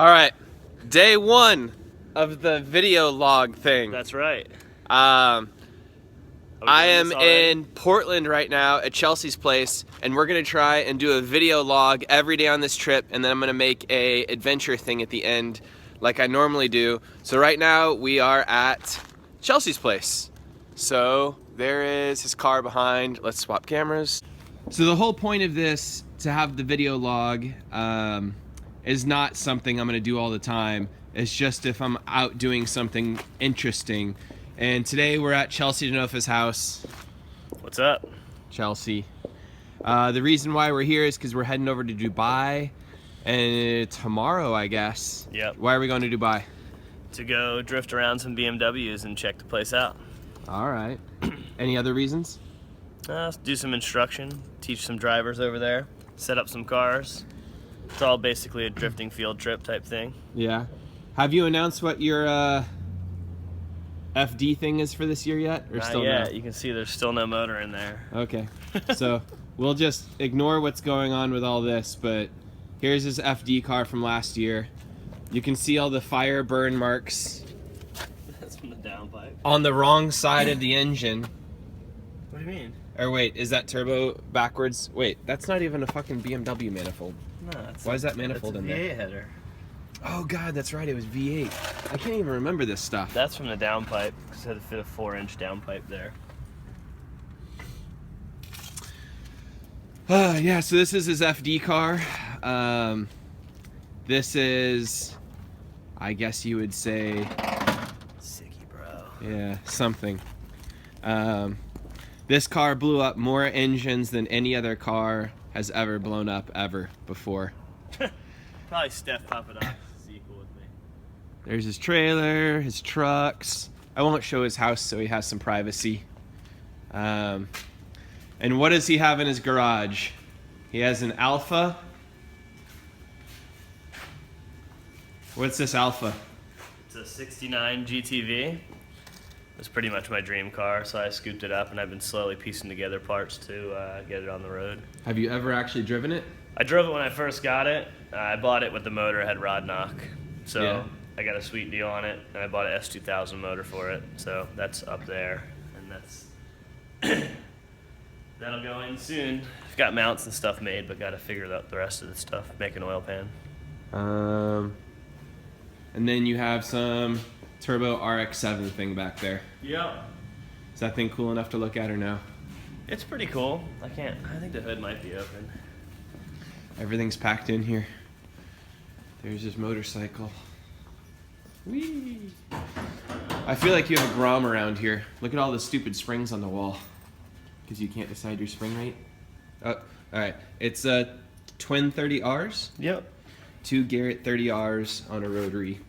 All right, day one of the video log thing. That's right. I am this already? in Portland right now at Chelsea's place, and we're gonna try and do a video log every day on this trip, and then I'm gonna make a adventure thing at the end like I normally do. So right now we are at Chelsea's place. So there is his car behind. Let's swap cameras. So the whole point of this, to have the video log, is not something I'm gonna do all the time. It's just if I'm out doing something interesting. And today we're at Chelsea Denofa's house. What's up? Chelsea. The reason why we're here is because we're heading over to Dubai, and tomorrow, I guess. Yep. Why are we going to Dubai? To go drift around some BMWs and check the place out. All right. Any other reasons? Do some instruction, teach some drivers over there, set up some cars. It's all basically a drifting field trip type thing. Yeah. Have you announced what your FD thing is for this year yet? Or Not still yet. no? You can see there's still no motor in there. Okay. So we'll just ignore what's going on with all this, but here's his FD car from last year. You can see all the fire burn marks That's from the downpipe. on the wrong side of the engine. What do you mean? Or wait, is that turbo backwards? Wait, that's not even a fucking BMW manifold. No, it's Why is that manifold in there? V8 header. Oh god, that's right, it was V8. I can't even remember this stuff. That's from the downpipe, because it had to fit a 4-inch downpipe there. Yeah, so this is his FD car. This is, I guess you would say, Sicky, bro. yeah, something. This car blew up more engines than any other car has ever blown up ever before. Probably Steph Papadakis is equal with me. There's his trailer, his trucks. I won't show his house so he has some privacy. And what does he have in his garage? He has an Alpha. What's this Alpha? It's a 69 GTV. It's pretty much my dream car, so I scooped it up and I've been slowly piecing together parts to get it on the road. Have you ever actually driven it? I drove it when I first got it. I bought it with the motor had rod knock, so Yeah. I got a sweet deal on it, and I bought an S2000 motor for it, so that's up there, and that's that'll go in soon. I've got mounts and stuff made, but got to figure out the rest of the stuff. Make an oil pan. And then you have some turbo RX-7 thing back there. Yep. Is that thing cool enough to look at or no? It's pretty cool. I think the hood might be open. Everything's packed in here. There's his motorcycle. Whee! I feel like you have a Grom around here. Look at all the stupid springs on the wall. Because you can't decide your spring rate. Oh, alright. It's twin 30Rs. Yep. 2 Garrett 30Rs on a rotary.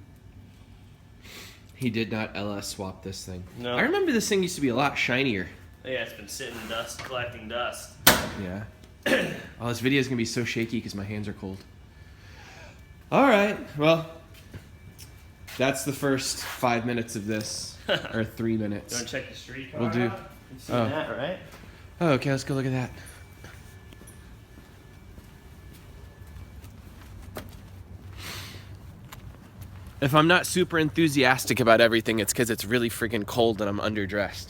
He did not LS swap this thing. No. I remember this thing used to be a lot shinier. Yeah, it's been sitting in dust, collecting dust. Yeah. Oh, this video is going to be so shaky because my hands are cold. Alright, well, that's the first 5 minutes of this. Or 3 minutes. You want to check the street car We'll do. out? You've seen Oh. that, right? Oh, okay, let's go look at that. If I'm not super enthusiastic about everything, it's because it's really freaking cold and I'm underdressed.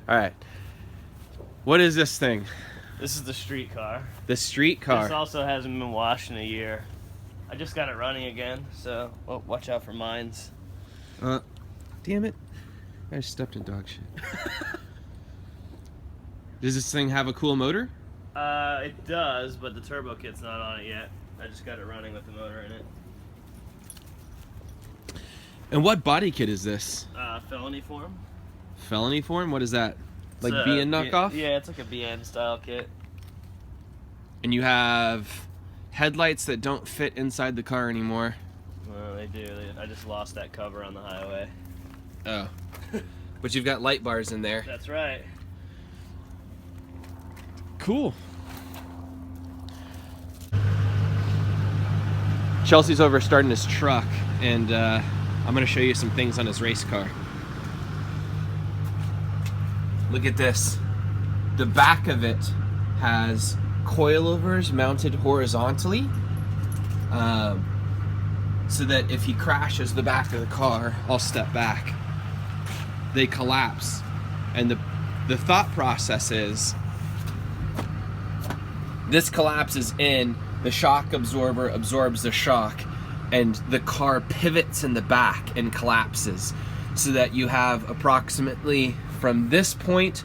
Alright. What is this thing? This is the street car. The street car. This also hasn't been washed in a year. I just got it running again, so watch out for mines. Damn it. I just stepped in dog shit. Does this thing have a cool motor? It does, but the turbo kit's not on it yet. I just got it running with the motor in it. And what body kit is this? Felony form. Felony form? What is that? Like It's a BN knockoff? Yeah, it's like a BN style kit. And you have headlights that don't fit inside the car anymore. Well, they do. I just lost that cover on the highway. Oh. But you've got light bars in there. That's right. Cool. Chelsea's over starting his truck, and I'm going to show you some things on his race car. Look at this. The back of it has coilovers mounted horizontally. so that if he crashes the back of the car, I'll step back. They collapse. And the thought process is, this collapses in, the shock absorber absorbs the shock, and the car pivots in the back and collapses, so that you have approximately from this point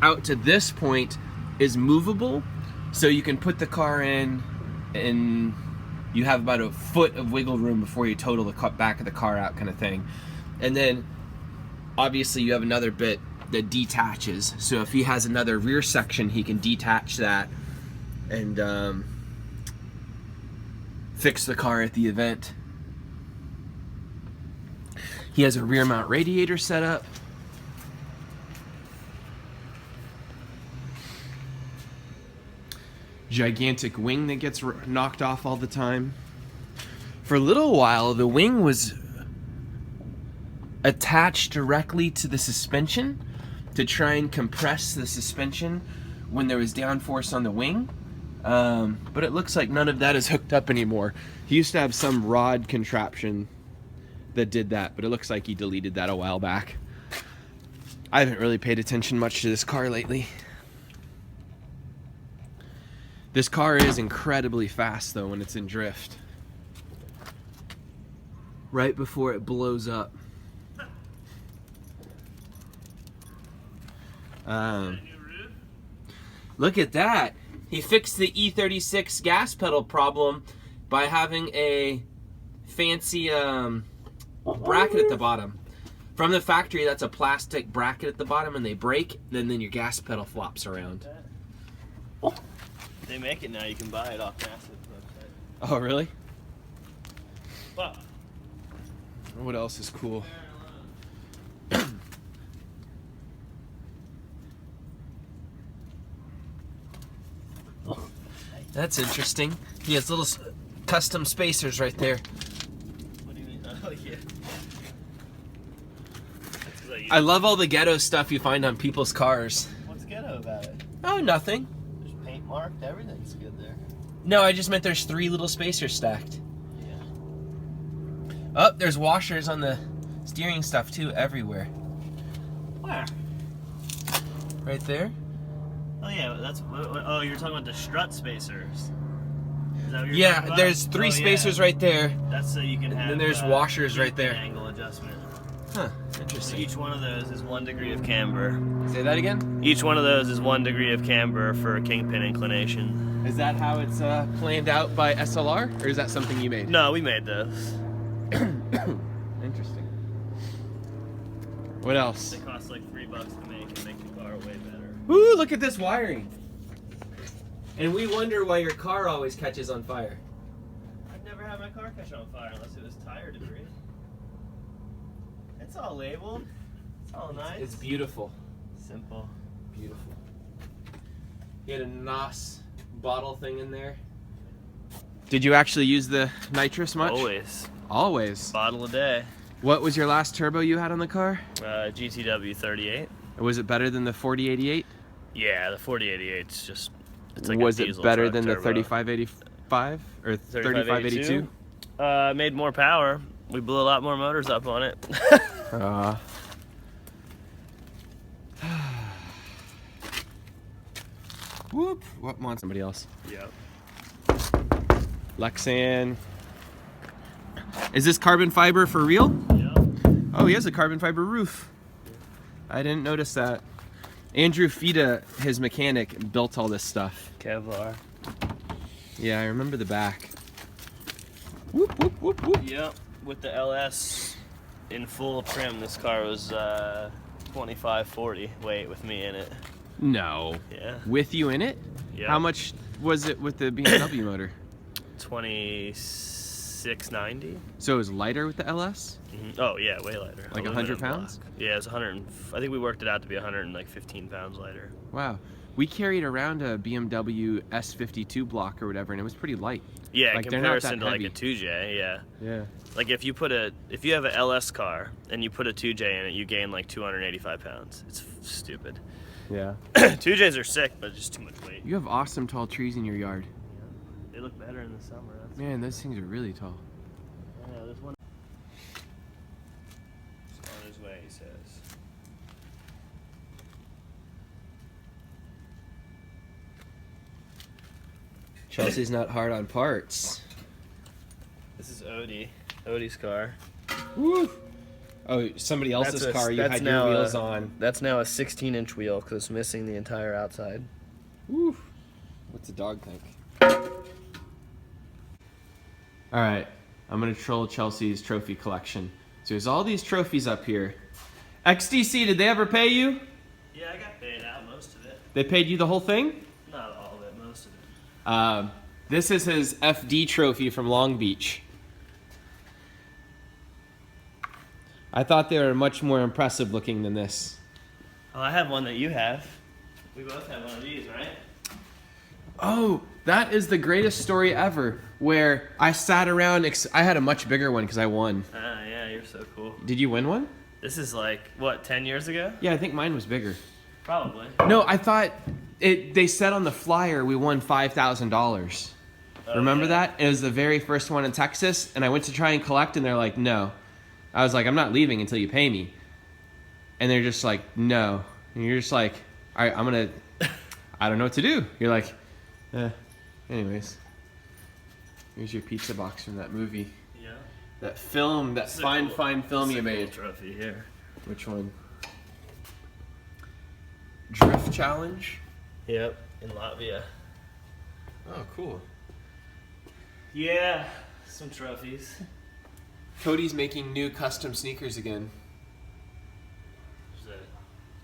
out to this point is movable, so you can put the car in and you have about a foot of wiggle room before you total the back of the car out, kind of thing. And then obviously you have another bit that detaches, so if he has another rear section, he can detach that and fix the car at the event. He has a rear mount radiator set up. Gigantic wing that gets knocked off all the time. For a little while, the wing was attached directly to the suspension to try and compress the suspension when there was downforce on the wing. But it looks like none of that is hooked up anymore. He used to have some rod contraption that did that, but it looks like he deleted that a while back. I haven't really paid attention much to this car lately. This car is incredibly fast though when it's in drift. Right before it blows up. Look at that. He fixed the E36 gas pedal problem by having a fancy bracket at the bottom. From the factory, that's a plastic bracket at the bottom, and they break, and then your gas pedal flops around. They make it now. You can buy it off Massive's website. Oh, really? Wow. What else is cool? That's interesting. He has little custom spacers right there. What do you mean? Oh, yeah. I love all the ghetto stuff you find on people's cars. What's ghetto about it? Oh, nothing. There's paint marked. Everything's good there. No, I just meant there's 3 little spacers stacked. Yeah. Oh, there's washers on the steering stuff too, everywhere. Where? Right there. Oh yeah, that's. Oh, you're talking about the strut spacers. Is that what you're Yeah, talking about? there's 3 spacers right there. That's so you can have. And then there's washers right there. Angle adjustment. Huh, So interesting. each one of those is 1 degree of camber. Say that again? Each one of those is 1 degree of camber for a kingpin inclination. Is that how it's planned out by SLR, or is that something you made? No, we made those. Interesting. What else? They cost like $3 to make and make the car way better. Ooh, look at this wiring. And we wonder why your car always catches on fire. I've never had my car catch on fire unless it was tire debris. It's all labeled. It's all nice. It's beautiful. Simple. Beautiful. You had a NOS bottle thing in there. Did you actually use the nitrous much? Always. Always. Bottle a day. What was your last turbo you had on the car? GTW 38. Was it better than the 4088? Yeah, the 4088's just. It's like Was a it diesel better truck than the turbo. 3585 or 3582? Made more power. We blew a lot more motors up on it. Whoop. What wants somebody else? Yep. Lexan. Is this carbon fiber for real? Yep. Oh, he has a carbon fiber roof. I didn't notice that. Andrew Fida, his mechanic, built all this stuff. Kevlar. Yeah, I remember the back. Whoop, whoop, whoop, whoop. Yep. With the LS in full trim, this car was 2540 weight with me in it. No. Yeah. With you in it? Yeah. How much was it with the BMW motor? 2690. So it was lighter with the LS? Mm-hmm. Oh yeah, way lighter. Like 100 pounds? Black. Yeah, it was 100. I think we worked it out to be 115 pounds lighter. Wow. We carried around a BMW S52 block or whatever, and it was pretty light. Yeah, like, in they're not comparison that to like heavy. a 2J, yeah. Yeah. Like if you have an LS car and you put a 2J in it, you gain like 285 pounds. It's stupid. Yeah. 2Js are sick, but just too much weight. You have awesome tall trees in your yard. Yeah. They look better in the summer. That's Man, those things are really tall. Yeah, there's one. It's on his way, he says. Chelsea's not hard on parts. This is Odie's car. Woo! Oh, somebody else's car you had your wheels on. That's now a 16-inch wheel because it's missing the entire outside. Woo! What's the dog think? Alright, I'm gonna troll Chelsea's trophy collection. So there's all these trophies up here. XDC, did they ever pay you? Yeah, I got paid out most of it. They paid you the whole thing? Not all of it, most of it. This is his FD trophy from Long Beach. I thought they were much more impressive looking than this. Oh, I have one that you have. We both have one of these, right? Oh, that is the greatest story ever. Where I sat around, I had a much bigger one because I won. Ah, yeah, you're so cool. Did you win one? This is like, what, 10 years ago? Yeah, I think mine was bigger. Probably. No, I thought they said on the flyer we won $5,000. Remember that? It was the very first one in Texas, and I went to try and collect, and they're like, no. I was like, I'm not leaving until you pay me. And they're just like, no. And you're just like, all right, I don't know what to do. You're like, anyways. Here's your pizza box from that movie. Yeah. That film, that fine film you made. Trophy here. Which one? Drift Challenge? Yep, in Latvia. Oh, cool. Yeah, some trophies. Cody's making new custom sneakers again.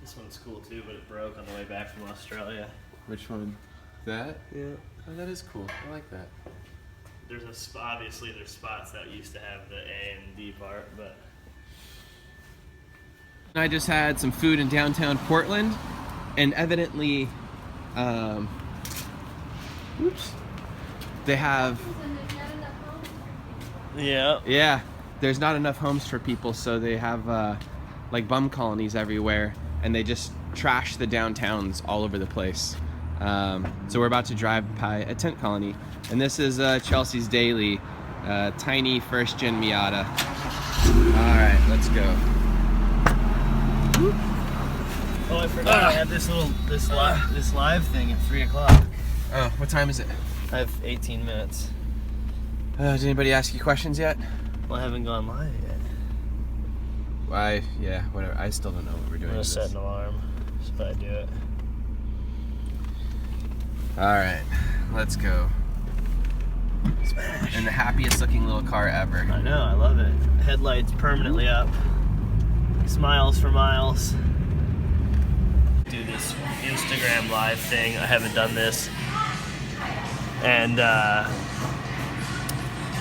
This one's cool too, but it broke on the way back from Australia. Which one? That? Yeah. Oh, that is cool. I like that. Obviously there's spots that used to have the A and D part, but. I just had some food in downtown Portland, and evidently, they have. Yeah. Yeah, there's not enough homes for people, so they have like bum colonies everywhere, and they just trash the downtowns all over the place. So we're about to drive by a tent colony, and this is Chelsea's daily, tiny first-gen Miata. All right, let's go. Oh, I forgot I have this live thing at 3 o'clock. Oh, what time is it? I have 18 minutes. Did anybody ask you questions yet? Well, I haven't gone live yet. Yeah, whatever. I still don't know what we're doing. I'm gonna set an alarm so I do it. All right, let's go. Smash. And the happiest looking little car ever. I know, I love it. Headlights permanently up. Smiles for miles. Do this Instagram live thing. I haven't done this. And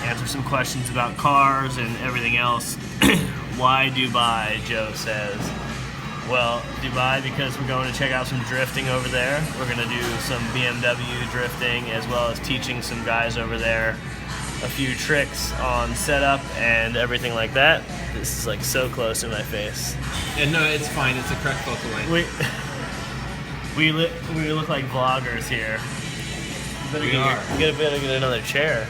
answer some questions about cars and everything else. Why Dubai, Joe says. Well, Dubai because we're going to check out some drifting over there. We're going to do some BMW drifting as well as teaching some guys over there a few tricks on setup and everything like that. This is like so close in my face. And no, it's fine. It's a correct focal length. We look like vloggers here. We are. You better get another chair.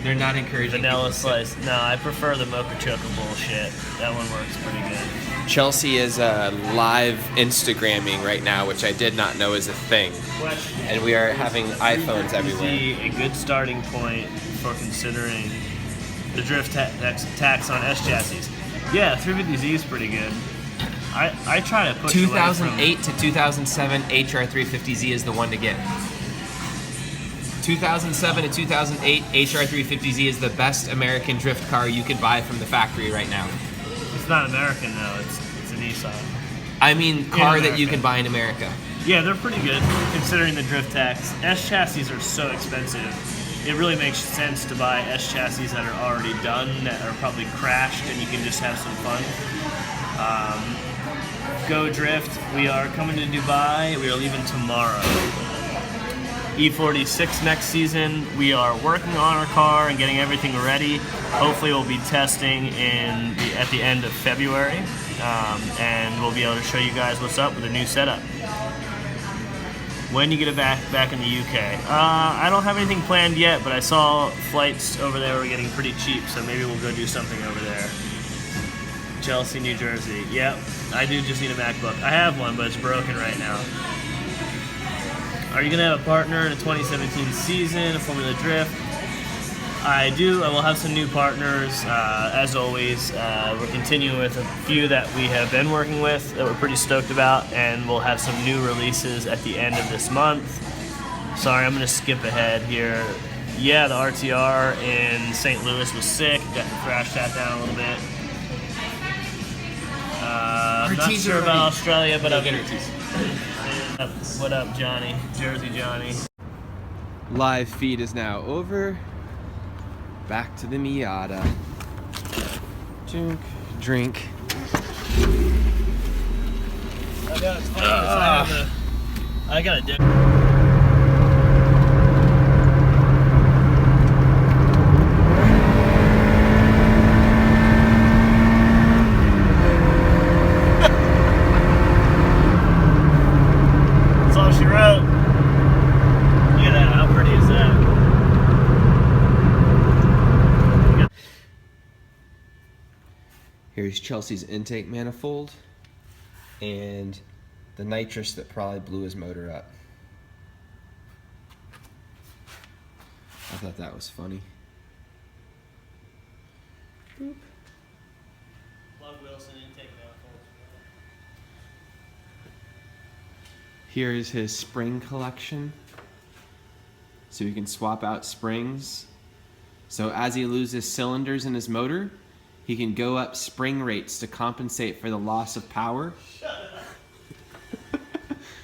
They're not encouraging Vanilla slice. No, I prefer the mocha choco bullshit. That one works pretty good. Chelsea is live Instagramming right now, which I did not know is a thing. Question. And we are having iPhones everywhere. A good starting point for considering the drift tax on S chassis. Yeah, 350Z is pretty good. I try to push 2008 to 2007 HR350Z is the one to get. 2007 to 2008 HR350Z is the best American drift car you could buy from the factory right now. It's not American though. It's a Nissan. I mean, car that you can buy in America. Yeah, they're pretty good considering the drift tax. S chassis are so expensive. It really makes sense to buy S chassis that are already done, that are probably crashed, and you can just have some fun. Go drift. We are coming to Dubai. We are leaving tomorrow. E46 next season. We are working on our car and getting everything ready. Hopefully we'll be testing at the end of February, and we'll be able to show you guys what's up with the new setup. When you get it back in the UK. I don't have anything planned yet, but I saw flights over there were getting pretty cheap, so maybe we'll go do something over there. Chelsea, New Jersey. Yep, I do just need a MacBook. I have one, but it's broken right now. Are you gonna have a partner in the 2017 season of Formula Drift? I do. I will have some new partners. As always, we're continuing with a few that we have been working with that we're pretty stoked about, and we'll have some new releases at the end of this month. Sorry, I'm going to skip ahead here. Yeah, the RTR in St. Louis was sick. Got to thrash that down a little bit. I'm not sure about Australia, but I'll get her. What up, Johnny? Jersey Johnny. Live feed is now over. Back to the Miata. Drink. I know, it's funny 'cause I got a dip. That's all she wrote. Look at that, how pretty is that? Here's Chelsea's intake manifold and the nitrous that probably blew his motor up. I thought that was funny. Boop. Plug Wilson intake manifold. Here is his spring collection. So he can swap out springs. So as he loses cylinders in his motor, he can go up spring rates to compensate for the loss of power.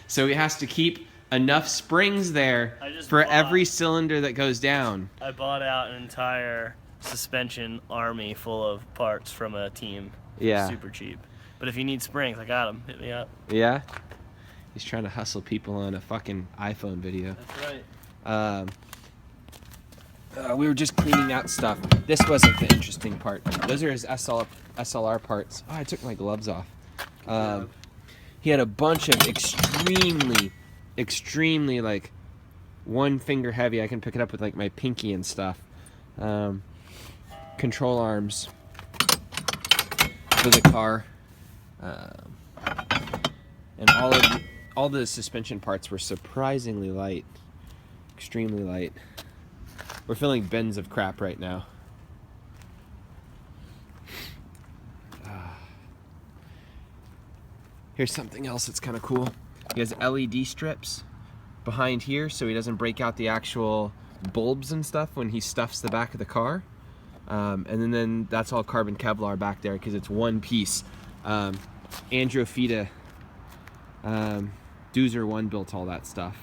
So he has to keep enough springs there for every cylinder that goes down. I bought out an entire suspension army full of parts from a team. Yeah. Super cheap. But if you need springs, I got them. Hit me up. Yeah? He's trying to hustle people on a fucking iPhone video. That's right. We were just cleaning out stuff. This wasn't the interesting part. Those are his SLR parts. Oh, I took my gloves off. He had a bunch of extremely like one finger heavy. I can pick it up with like my pinky and stuff. Control arms for the car. And all the suspension parts were surprisingly light. Extremely light. We're filling bins of crap right now. Here's something else that's kind of cool. He has LED strips behind here so he doesn't break out the actual bulbs and stuff when he stuffs the back of the car. And then that's all carbon Kevlar back there because it's one piece. Andrew Fita, Doozer 1 built all that stuff.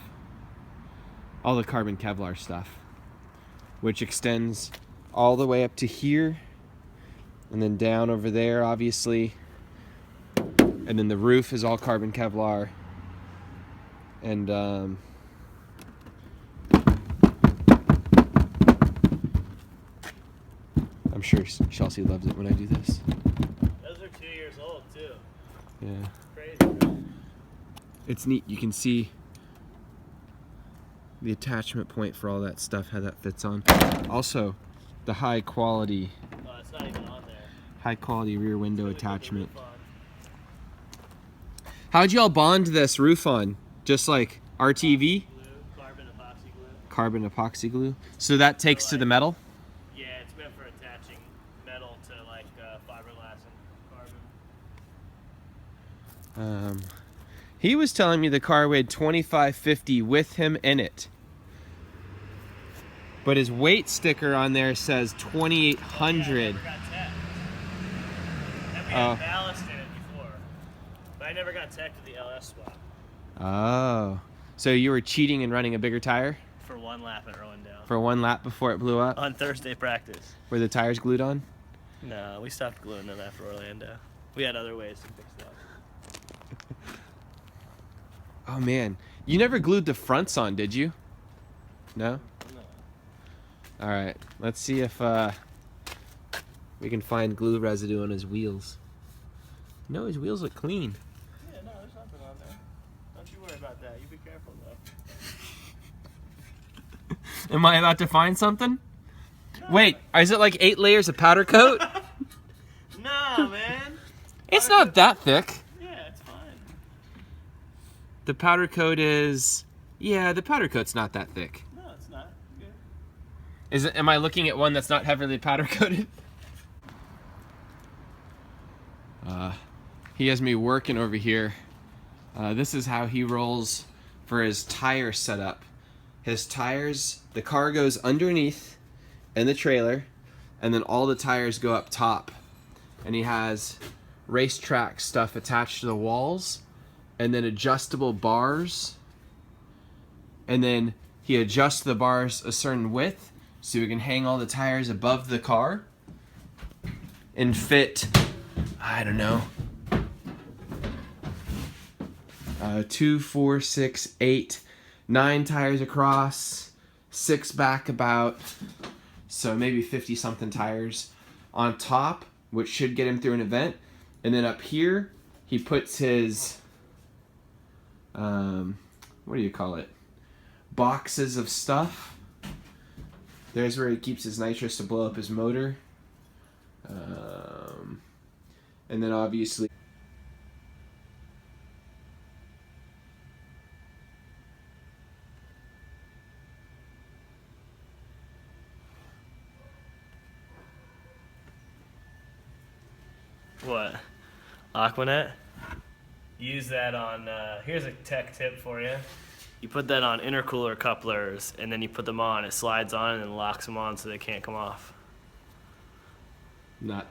All the carbon Kevlar stuff, which extends all the way up to here and then down over there, obviously. And then the roof is all carbon Kevlar. And I'm sure Chelsea loves it when I do this. Those are 2 years old too. Yeah. Crazy. It's neat. You can see the attachment point for all that stuff, how that fits on. Also, the high quality It's not even on there. high quality rear window attachment. How'd y'all bond this roof on? Just like RTV? Glue, carbon epoxy glue. Carbon epoxy glue. So that takes to the metal? Yeah, it's meant for attaching metal to like fiberglass and carbon. He was telling me the car weighed 2550 with him in it. But his weight sticker on there says 2800. And we had ballast in it before. But I never got tech to the LS swap. Oh. So you were cheating and running a bigger tire? For one lap at Rowendale. For one lap before it blew up? On Thursday practice. Were the tires glued on? No, we stopped gluing them after Orlando. We had other ways to fix that. Oh man. You never glued the fronts on, did you? No? No. Alright. Let's see if we can find glue residue on his wheels. No, his wheels look clean. Yeah, no, there's nothing on there. Don't you worry about that. You be careful though. Am I about to find something? Wait, is it like 8 layers of powder coat? No, man. It's not that thick. Yeah, it's fine. The powder coat is... Yeah, the powder coat's not that thick. No, it's not. Good. Is it? Am I looking at one that's not heavily powder coated? He has me working over here. This is how he rolls for his tire setup. His tires, the car goes underneath in the trailer, and then all the tires go up top. And he has racetrack stuff attached to the walls, and then adjustable bars. And then he adjusts the bars a certain width so he can hang all the tires above the car and fit, I don't know, 2, 4, 6, 8, 9 tires across, 6 back about, so maybe 50 something tires on top, which should get him through an event. And then up here he puts his what do you call it, boxes of stuff. There's where he keeps his nitrous to blow up his motor, and then obviously What? Aquanet? Use that on, here's a tech tip for you. You put that on intercooler couplers, and then you put them on, it slides on and then locks them on so they can't come off. not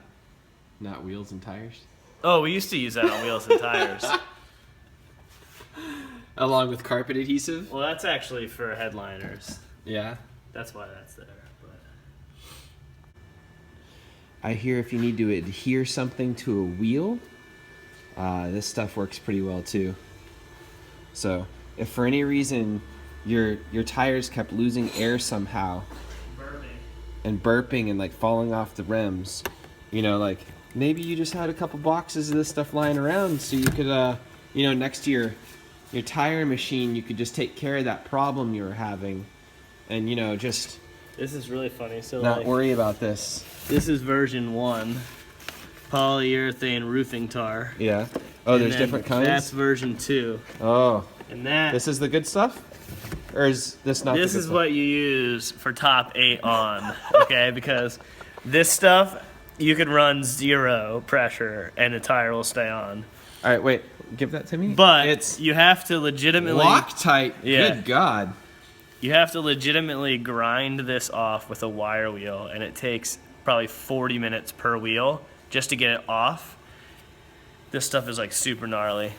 wheels and tires. Oh, we used to use that on wheels and tires. Along with carpet adhesive? Well, that's actually for headliners. Yeah. That's why that's there. But I hear if you need to adhere something to a wheel, this stuff works pretty well too. So if for any reason your tires kept losing air somehow and burping and like falling off the rims, you know, like maybe you just had a couple boxes of this stuff lying around so you could, you know, next to your tire machine, you could just take care of that problem you were having and, you know, just this is really funny. So not like, worry about this. this is version 1, polyurethane roofing tar. Yeah. Oh, And there's then different kinds? That's version 2. Oh. And that This is the good stuff? Or is this not the good this is stuff? what you use for top 8 on, okay? Because this stuff you could run 0 pressure and the tire will stay on. All right, wait. Give that to me. But it's you have to legitimately Loctite. Yeah. Good God. You have to legitimately grind this off with a wire wheel, and it takes probably 40 minutes per wheel just to get it off. This stuff is like super gnarly.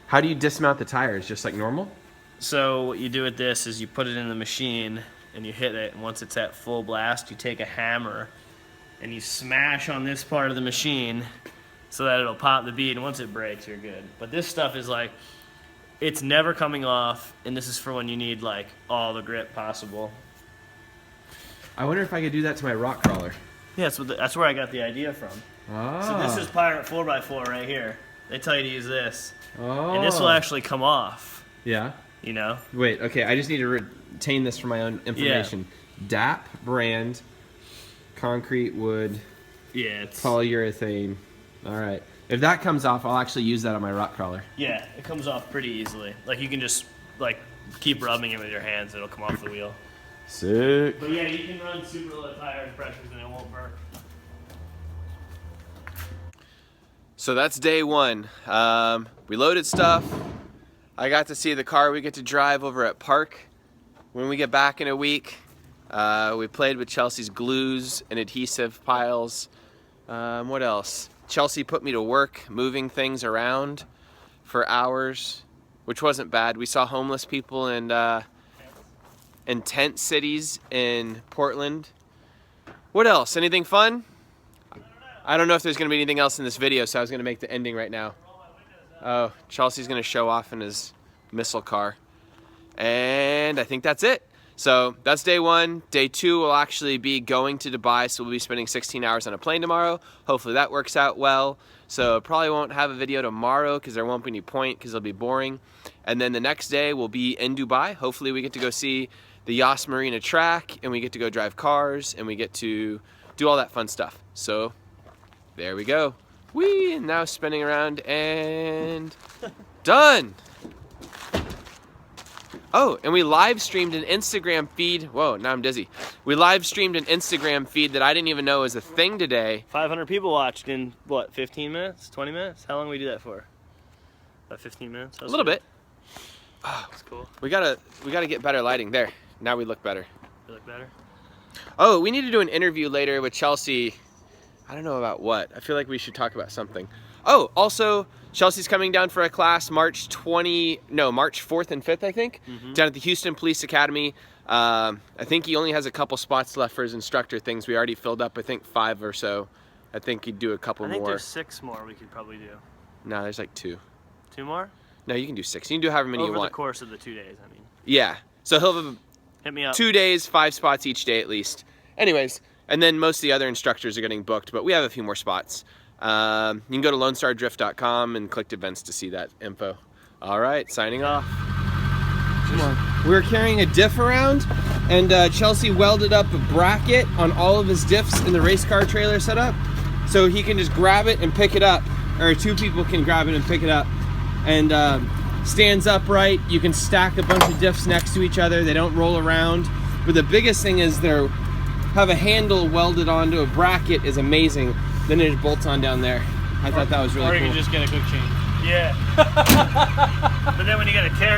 How do you dismount the tires? Just like normal? So what you do with this is you put it in the machine and you hit it, and once it's at full blast, you take a hammer and you smash on this part of the machine so that it'll pop the bead, and once it breaks, you're good. But this stuff is like, it's never coming off, and this is for when you need like all the grip possible. I wonder if I could do that to my rock crawler. Yeah, so that's where I got the idea from. Oh. So this is Pirate 4x4 right here. They tell you to use this. Oh. And this will actually come off, Yeah. you know? Wait, okay. I just need to retain this for my own information. DAP brand, concrete wood, Yeah, it's polyurethane. All right. If that comes off, I'll actually use that on my rock crawler. yeah, it comes off pretty easily. Like you can just like keep rubbing it with your hands, it'll come off the wheel. Sick. But yeah, you can run super low tire pressures and it won't burp. So that's day 1. We loaded stuff. I got to see the car we get to drive over at Park when we get back in a week. We played with Chelsea's glues and adhesive piles. What else? Chelsea put me to work moving things around for hours, which wasn't bad. We saw homeless people in tent cities in Portland. What else? Anything fun? I don't know if there's going to be anything else in this video, so I was going to make the ending right now. Oh, Chelsea's going to show off in his missile car. And I think that's it. So that's day 1. Day 2 will actually be going to Dubai, so we'll be spending 16 hours on a plane tomorrow. Hopefully that works out well. So probably won't have a video tomorrow because there won't be any point because it'll be boring. And then the next day we'll be in Dubai. Hopefully we get to go see the Yas Marina track, and we get to go drive cars, and we get to do all that fun stuff. So there we go. Whee! And now spinning around and done. Oh, and we live streamed an Instagram feed. Whoa, now I'm dizzy. We live streamed an Instagram feed that I didn't even know was a thing today. 500 people watched in what, 15 minutes, 20 minutes? How long did we do that for? About 15 minutes? A little bit. Oh, that's cool. We gotta get better lighting. There, now we look better. You look better? Oh, we need to do an interview later with Chelsea. I don't know about what. I feel like we should talk about something. Oh, also, Chelsea's coming down for a class March 4th and 5th, I think, down at the Houston Police Academy. I think he only has a couple spots left for his instructor things. We already filled up, I think, 5 or so. I think he'd do a couple more. I think there's 6 more we could probably do. No, there's like 2. 2 more? No, you can do 6. You can do however many you want. Over the course of the 2 days, I mean. Yeah. So he'll have hit me up. 2 days, 5 spots each day at least. Anyways, and then most of the other instructors are getting booked, but we have a few more spots. You can go to LoneStarDrift.com and click events to see that info. All right, signing off. Come on. We're carrying a diff around, and Chelsea welded up a bracket on all of his diffs in the race car trailer setup, so he can just grab it and pick it up, or 2 people can grab it and pick it up, and stands upright. You can stack a bunch of diffs next to each other. They don't roll around, but the biggest thing is they have a handle welded onto a bracket is amazing. Then it just bolts on down there. I thought that was really cool. Or you can just get a quick change. Yeah. But then when you got a carry